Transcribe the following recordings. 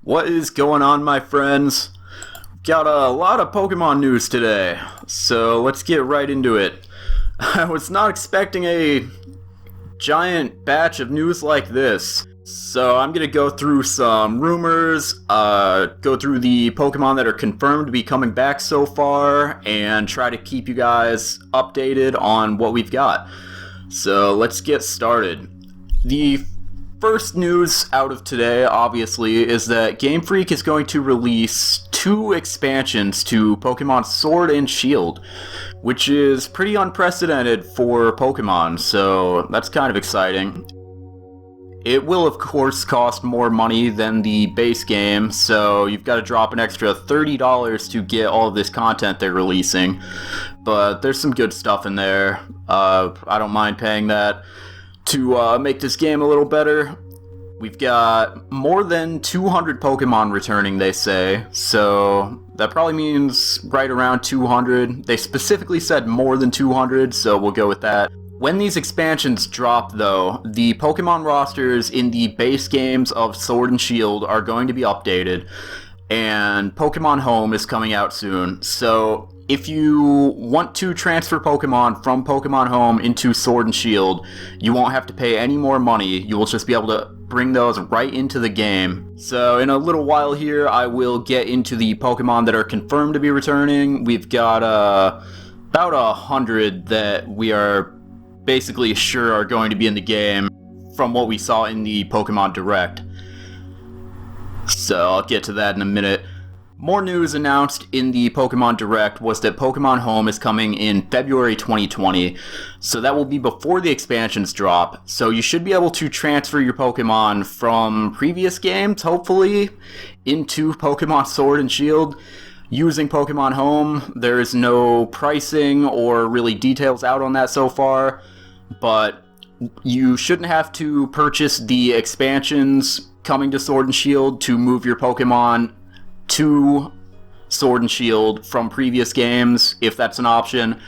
What is going on, my friends? Got a lot of Pokemon news today, so let's get right into it. I was not expecting a giant batch of news like this, so I'm gonna go through some rumors, go through the Pokemon that are confirmed to be coming back so far, and try to keep you guys updated on what we've got. So let's get started. The first news out of today, obviously, is that Game Freak is going to release 2 expansions to Pokemon Sword and Shield, which is pretty unprecedented for Pokemon, so that's kind of exciting. It will, of course, cost more money than the base game, so you've got to drop an extra $30 to get all of this content they're releasing, but there's some good stuff in there. I don't mind paying that to make this game a little better. We've got more than 200 Pokemon returning, they say, so that probably means right around 200. They specifically said more than 200, so we'll go with that. When these expansions drop, though, the Pokemon rosters in the base games of Sword and Shield are going to be updated, and Pokemon Home is coming out soon, so if you want to transfer Pokemon from Pokemon Home into Sword and Shield, you won't have to pay any more money. You will just be able to bring those right into the game. So in a little while here, I will get into the Pokemon that are confirmed to be returning. We've got about 100 that we are basically sure are going to be in the game from what we saw in the Pokemon Direct. So I'll get to that in a minute. More news announced in the Pokemon Direct was that Pokemon Home is coming in February 2020, so that will be before the expansions drop, so you should be able to transfer your Pokemon from previous games, hopefully, into Pokemon Sword and Shield using Pokemon Home. There is no pricing or really details out on that so far, but you shouldn't have to purchase the expansions coming to Sword and Shield to move your Pokemon to Sword and Shield from previous games, if that's an option,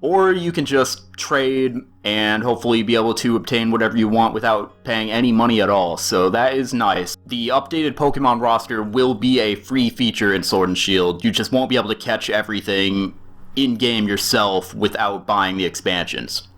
or you can just trade and hopefully be able to obtain whatever you want without paying any money at all, so that is nice. The updated Pokemon roster will be a free feature in Sword and Shield. You just won't be able to catch everything in-game yourself without buying the expansions.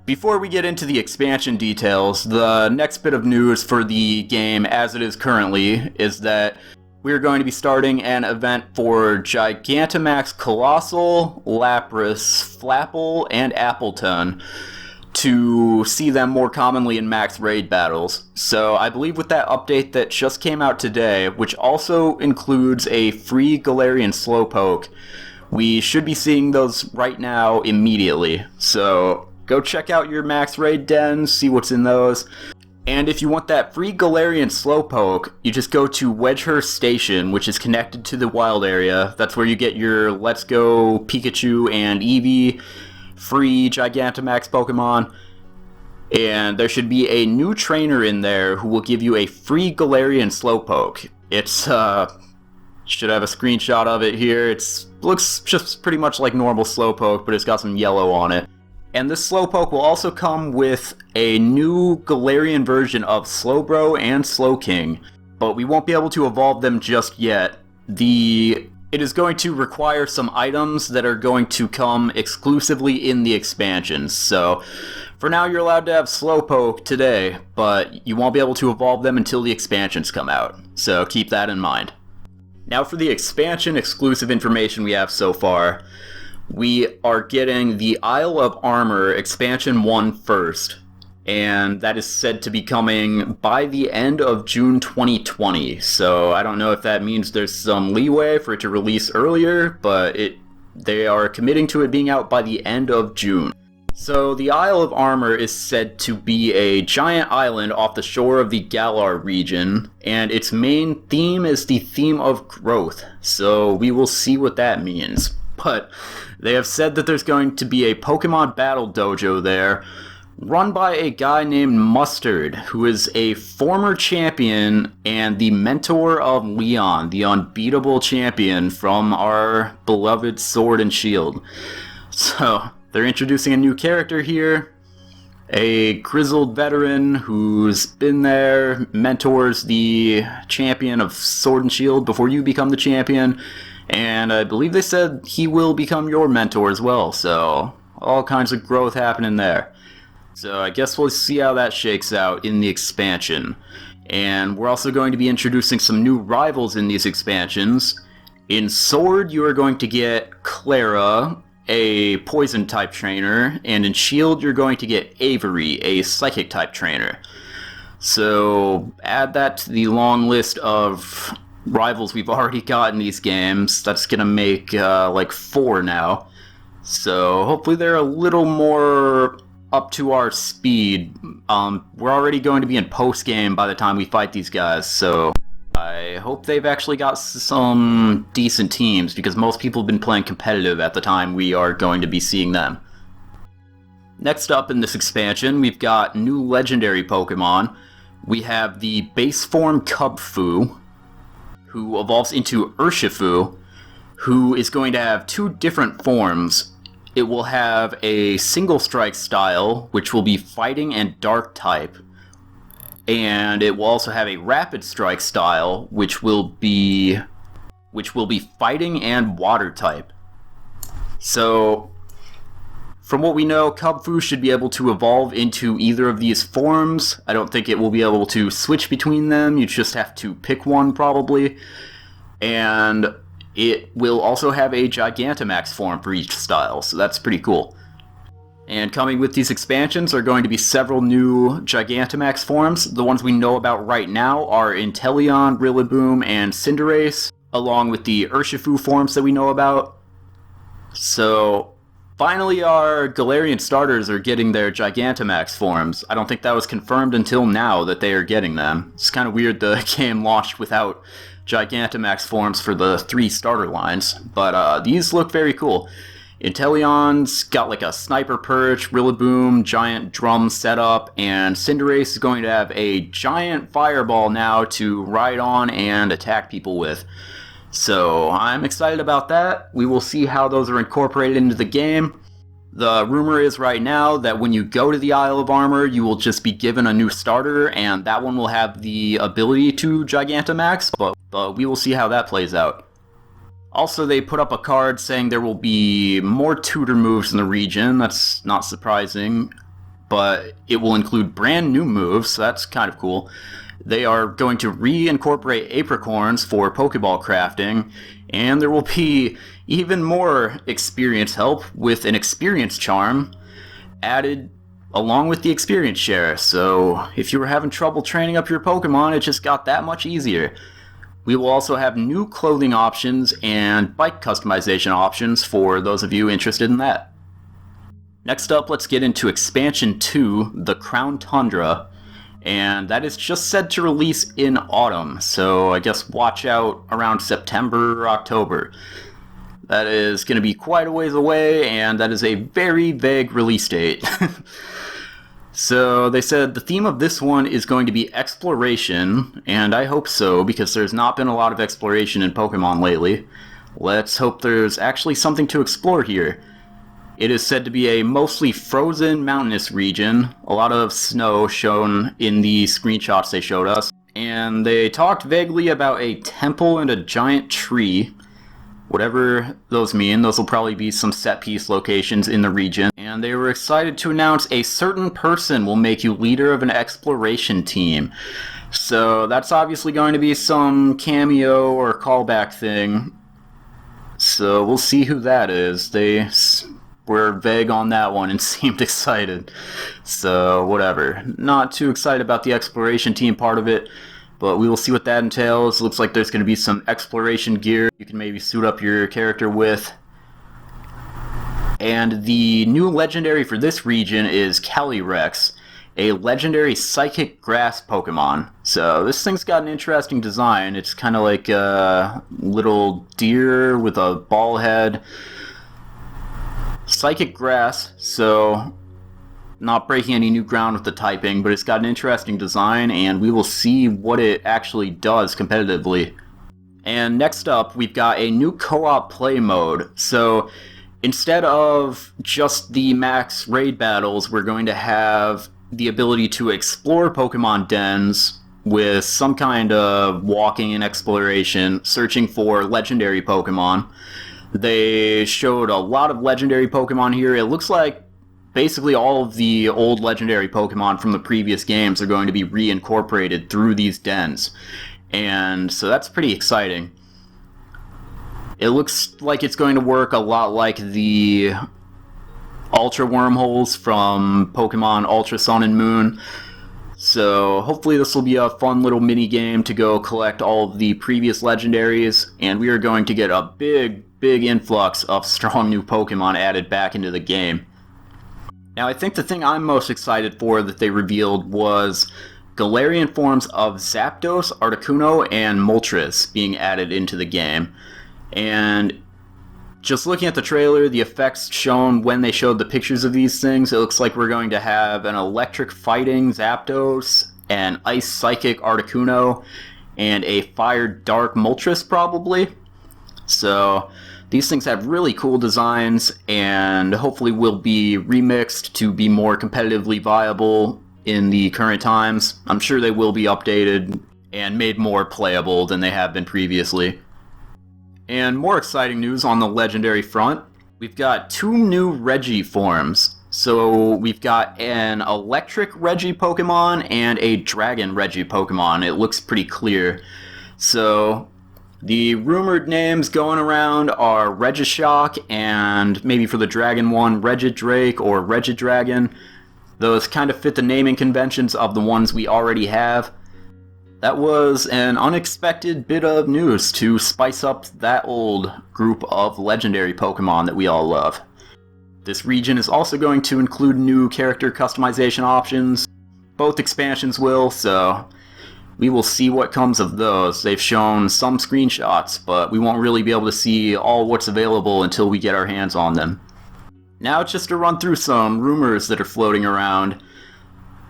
Before we get into the expansion details, the next bit of news for the game as it is currently is that we're going to be starting an event for Gigantamax, Colossal, Lapras, Flapple, and Appleton to see them more commonly in max raid battles. So I believe with that update that just came out today, which also includes a free Galarian Slowpoke, we should be seeing those right now immediately. So go check out your max raid dens, see what's in those. And if you want that free Galarian Slowpoke, you just go to Wedgehurst Station, which is connected to the wild area. That's where you get your Let's Go Pikachu and Eevee free Gigantamax Pokemon. And there should be a new trainer in there who will give you a free Galarian Slowpoke. It's, should have a screenshot of it here. Looks just pretty much like normal Slowpoke, but it's got some yellow on it. And this Slowpoke will also come with a new Galarian version of Slowbro and Slowking, but we won't be able to evolve them just yet. It is going to require some items that are going to come exclusively in the expansions, so for now you're allowed to have Slowpoke today, but you won't be able to evolve them until the expansions come out, so keep that in mind. Now for the expansion exclusive information we have so far. We are getting the Isle of Armor Expansion 1 first, and that is said to be coming by the end of June 2020, so I don't know if that means there's some leeway for it to release earlier, but they are committing to it being out by the end of June. So the Isle of Armor is said to be a giant island off the shore of the Galar region, and its main theme is the theme of growth, so we will see what that means. But they have said that there's going to be a Pokemon Battle Dojo there, run by a guy named Mustard, who is a former champion and the mentor of Leon, the unbeatable champion from our beloved Sword and Shield. So, they're introducing a new character here, a grizzled veteran who's been there, mentors the champion of Sword and Shield before you become the champion, and I believe they said he will become your mentor as well, so all kinds of growth happening there. So I guess we'll see how that shakes out in the expansion. And we're also going to be introducing some new rivals in these expansions. In Sword, you are going to get Clara, a poison type trainer, and in Shield you're going to get Avery, a psychic type trainer. So add that to the long list of rivals we've already got in these games. That's gonna make like 4 now. So hopefully they're a little more up to our speed. We're already going to be in post-game by the time we fight these guys, so I hope they've actually got some decent teams, because most people have been playing competitive at the time we are going to be seeing them. Next up in this expansion, we've got new legendary Pokemon. We have the base form Cubfu, who evolves into Urshifu, who is going to have 2 different forms. It will have a single strike style, which will be fighting and dark type. And it will also have a rapid strike style, which will be fighting and water type. So, from what we know, Cubfu should be able to evolve into either of these forms. I don't think it will be able to switch between them. You just have to pick one, probably. And it will also have a Gigantamax form for each style, so that's pretty cool. And coming with these expansions are going to be several new Gigantamax forms. The ones we know about right now are Inteleon, Rillaboom, and Cinderace, along with the Urshifu forms that we know about. So, finally our Galarian starters are getting their Gigantamax forms. I don't think that was confirmed until now that they are getting them. It's kind of weird the game launched without Gigantamax forms for the 3 starter lines, but these look very cool. Inteleon's got like a sniper perch, Rillaboom, giant drum setup, and Cinderace is going to have a giant fireball now to ride on and attack people with. So I'm excited about that. We will see how those are incorporated into the game. The rumor is right now that when you go to the Isle of Armor, you will just be given a new starter, and that one will have the ability to Gigantamax, but we will see how that plays out. Also, they put up a card saying there will be more tutor moves in the region. That's not surprising, but it will include brand new moves, so that's kind of cool. They are going to reincorporate apricorns for Pokeball crafting, and there will be even more experience help with an experience charm added along with the experience share. So if you were having trouble training up your Pokemon, it just got that much easier. We will also have new clothing options and bike customization options for those of you interested in that. Next up, let's get into Expansion 2, the Crown Tundra, and that is just set to release in autumn, so I guess watch out around September or October. That is going to be quite a ways away, and that is a very vague release date. So they said the theme of this one is going to be exploration, and I hope so, because there's not been a lot of exploration in Pokemon lately. Let's hope there's actually something to explore here. It is said to be a mostly frozen mountainous region, a lot of snow shown in the screenshots they showed us, and they talked vaguely about a temple and a giant tree. Whatever those mean, those will probably be some set-piece locations in the region. And they were excited to announce a certain person will make you leader of an exploration team. So that's obviously going to be some cameo or callback thing. So we'll see who that is. They were vague on that one and seemed excited. So whatever. Not too excited about the exploration team part of it. But we will see what that entails. Looks like there's going to be some exploration gear you can maybe suit up your character with. And the new legendary for this region is Calyrex, a legendary psychic grass Pokemon. So this thing's got an interesting design. It's kind of like a little deer with a ball head. Psychic grass, so not breaking any new ground with the typing, but it's got an interesting design, and we will see what it actually does competitively. And next up, we've got a new co-op play mode. So instead of just the max raid battles, we're going to have the ability to explore Pokemon dens with some kind of walking and exploration, searching for legendary Pokemon. They showed a lot of legendary Pokemon here. It looks like basically all of the old legendary Pokemon from the previous games are going to be reincorporated through these dens. And so that's pretty exciting. It looks like it's going to work a lot like the Ultra Wormholes from Pokemon Ultra Sun and Moon. So hopefully this will be a fun little mini game to go collect all of the previous legendaries, and we are going to get a big influx of strong new Pokemon added back into the game. Now I think the thing I'm most excited for that they revealed was Galarian forms of Zapdos, Articuno, and Moltres being added into the game. And just looking at the trailer, the effects shown when they showed the pictures of these things, it looks like we're going to have an electric fighting Zapdos, an ice psychic Articuno, and a fire dark Moltres probably. So these things have really cool designs and hopefully will be remixed to be more competitively viable in the current times. I'm sure they will be updated and made more playable than they have been previously. And more exciting news on the legendary front, we've got 2 new Reggie forms. So we've got an electric Reggie Pokemon and a dragon Reggie Pokemon. It looks pretty clear. So the rumored names going around are Regishock and maybe for the dragon one, Regidrake or Regidragon. Those kind of fit the naming conventions of the ones we already have. That was an unexpected bit of news to spice up that old group of legendary Pokemon that we all love. This region is also going to include new character customization options. Both expansions will, so we will see what comes of those. They've shown some screenshots, but we won't really be able to see all what's available until we get our hands on them. Now just to run through some rumors that are floating around.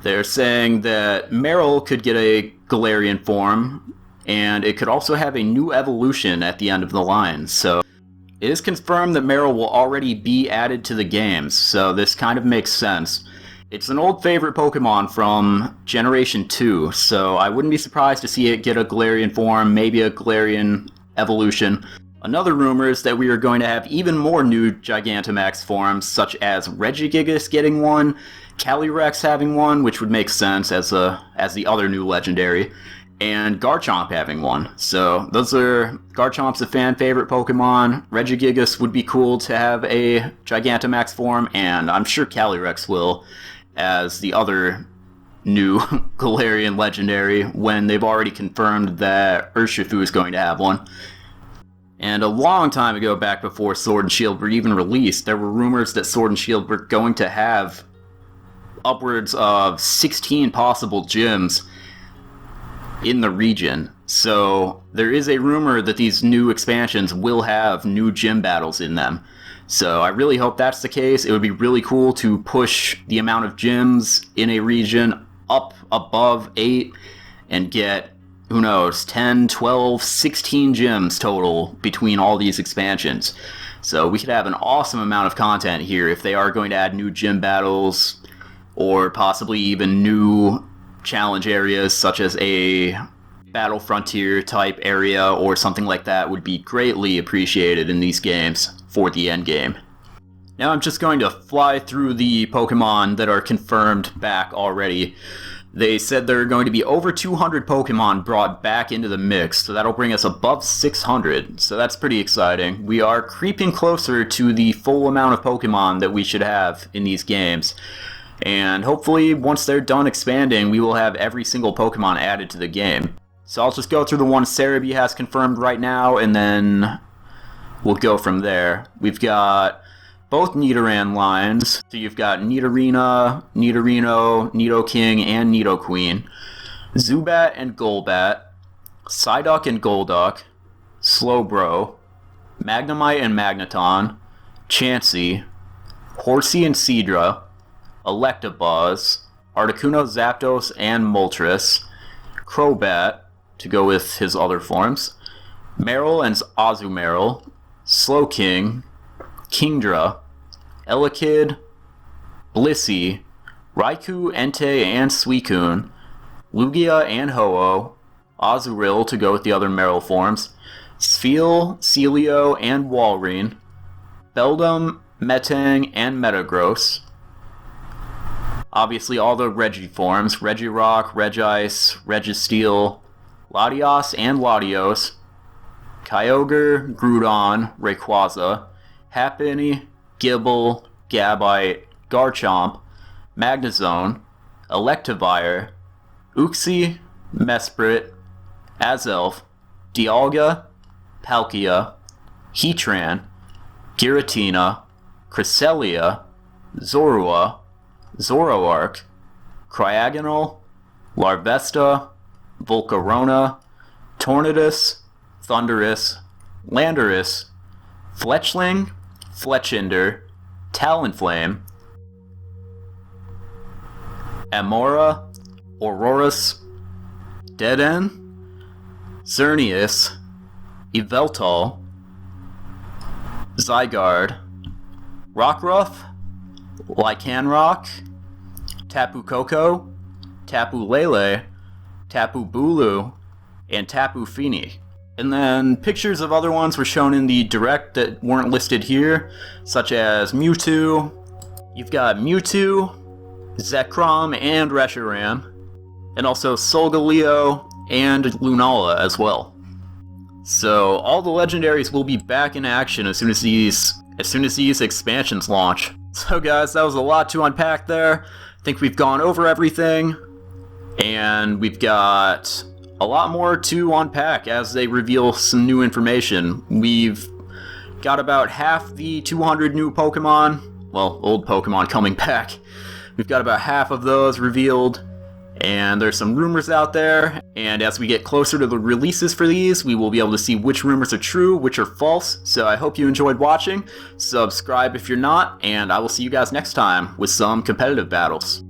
They're saying that Meryl could get a Galarian form, and it could also have a new evolution at the end of the line. So it is confirmed that Meryl will already be added to the games, so this kind of makes sense. It's an old favorite Pokemon from Generation 2, so I wouldn't be surprised to see it get a Galarian form, maybe a Galarian evolution. Another rumor is that we are going to have even more new Gigantamax forms, such as Regigigas getting one, Calyrex having one, which would make sense as the other new legendary, and Garchomp having one. So Garchomp's a fan favorite Pokemon. Regigigas would be cool to have a Gigantamax form, and I'm sure Calyrex will, as the other new Galarian legendary, when they've already confirmed that Urshifu is going to have one. And a long time ago, back before Sword and Shield were even released, there were rumors that Sword and Shield were going to have upwards of 16 possible gyms in the region. So there is a rumor that these new expansions will have new gym battles in them. So I really hope that's the case. It would be really cool to push the amount of gyms in a region up above 8 and get, who knows, 10, 12, 16 gyms total between all these expansions. So we could have an awesome amount of content here if they are going to add new gym battles or possibly even new challenge areas such as a Battle Frontier type area or something like that would be greatly appreciated in these games for the end game. Now I'm just going to fly through the Pokemon that are confirmed back already. They said there are going to be over 200 Pokemon brought back into the mix, so that'll bring us above 600, so that's pretty exciting. We are creeping closer to the full amount of Pokemon that we should have in these games. And hopefully, once they're done expanding, we will have every single Pokemon added to the game. So I'll just go through the ones Cerebi has confirmed right now, and then we'll go from there. We've got both Nidoran lines. So you've got Nidorina, Nidorino, Nidoking, and Nidoqueen. Zubat and Golbat. Psyduck and Golduck. Slowbro. Magnemite and Magneton. Chansey. Horsey and Seadra. Electabuzz. Articuno, Zapdos, and Moltres. Crobat, to go with his other forms. Meryl and Azumarill. Slowking. Kingdra, Elekid, Blissey, Raikou, Entei, and Suicune, Lugia and Ho-Oh, Azurill to go with the other Marill forms, Spheal, Celio, and Walrein, Beldum, Metang, and Metagross. Obviously all the Regi forms, Regirock, Regice, Registeel, Latios and Latios, Kyogre, Groudon, Rayquaza, Happiny, Gible, Gabite, Garchomp, Magnezone, Electivire, Uxie, Mesprit, Azelf, Dialga, Palkia, Heatran, Giratina, Cresselia, Zorua, Zoroark, Cryogonal, Larvesta, Volcarona, Tornadus, Thundurus, Landorus, Fletchling, Fletchinder, Talonflame, Amora, Aurorus, Deaden, Xerneas, Yveltal, Zygarde, Rockruff, Lycanroc, Tapu Koko, Tapu Lele, Tapu Bulu, and Tapu Fini. And then pictures of other ones were shown in the Direct that weren't listed here, such as Mewtwo. You've got Mewtwo, Zekrom, and Reshiram, and also Solgaleo and Lunala as well. So all the legendaries will be back in action as soon as these expansions launch. So guys, that was a lot to unpack there. I think we've gone over everything, and we've got a lot more to unpack as they reveal some new information. We've got about half the 200 new Pokemon, well, old Pokemon coming back. We've got about half of those revealed, and there's some rumors out there, and as we get closer to the releases for these, we will be able to see which rumors are true, which are false. So I hope you enjoyed watching. Subscribe if you're not, and I will see you guys next time with some competitive battles.